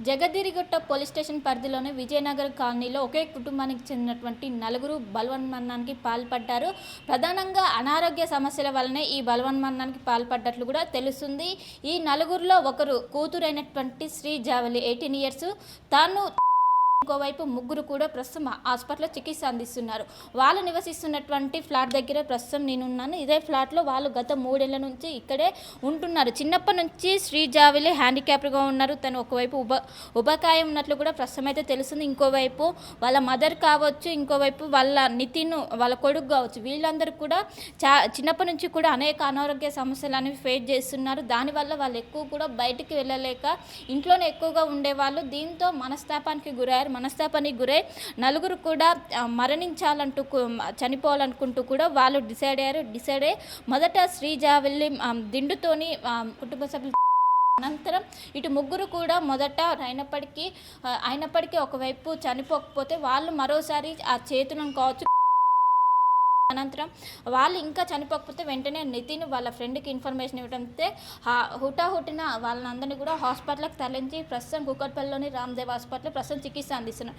జగదిరిగుట్ట police station పరిధిలోని విజయనగర్ కాలనీలో ఒకే కుటుంబానికి చెందినటువంటి నలుగురు బలవన్మరణానికి పాల్పడ్డారు. ప్రధానంగా అనారోగ్య సమస్యల వల్లనే ఈ బలవన్మరణానికి పాల్పడ్డట్లు కూడా తెలుస్తుంది. ఈ నలుగురిలో ఒకరు కూతురైనటువంటి శ్రీ జావలి 18 ఇయర్స్. తాను ఇంకోవైపు ముగ్గురు కూడా ప్రస్తుతం హాస్పిటల్లో చికిత్స అందిస్తున్నారు. వాళ్ళు నివసిస్తున్నటువంటి ఫ్లాట్ దగ్గర ప్రస్తుతం నేనున్నాను. ఇదే ఫ్లాట్లో వాళ్ళు గత 3 ఏళ్ల నుంచి ఇక్కడే ఉంటున్నారు. చిన్నప్పటి నుంచి శ్రీ జావిలి హ్యాండిక్యాప్డ్గా ఉన్నారు. తను ఒకవైపు ఉబకాయం ఉన్నట్లు కూడా ప్రస్తుతం అయితే తెలుస్తుంది. ఇంకోవైపు వాళ్ళ మదర్ కావచ్చు, ఇంకోవైపు వాళ్ళ నితిన్ వాళ్ళ కొడుకు కావచ్చు, వీళ్ళందరూ కూడా చిన్నప్పటి నుంచి కూడా అనేక అనారోగ్య సమస్యలు అనేవి ఫేస్ చేస్తున్నారు. దానివల్ల వాళ్ళు ఎక్కువ కూడా బయటికి వెళ్ళలేక ఇంట్లోనే ఎక్కువగా ఉండేవాళ్ళు. దీంతో మనస్తాపానికి గురై నలుగురు కూడా మరణించాలంటూ చనిపోవాలనుకుంటూ కూడా వాళ్ళు డిసైడ్ అయ్యి మొదట శ్రీజావెల్లి దిండుతోని కుటుంబ సభ్యులు అనంతరం ఇటు ముగ్గురు కూడా మొదట అయినప్పటికీ ఒకవైపు చనిపోకపోతే వాళ్ళు మరోసారి ఆ చేతులను కావచ్చు, అనంతరం వాళ్ళు ఇంకా చనిపోకపోతే వెంటనే నితిన్ వాళ్ళ ఫ్రెండ్కి ఇన్ఫర్మేషన్ ఇవ్వడంతో హుటాహుటిన వాళ్ళందరినీ కూడా హాస్పిటల్కి తరలించి ప్రస్తుతం కూకట్పల్లిలోని రామ్దేవ్ హాస్పిటల్లో ప్రస్తుతం చికిత్స అందిస్తున్నారు.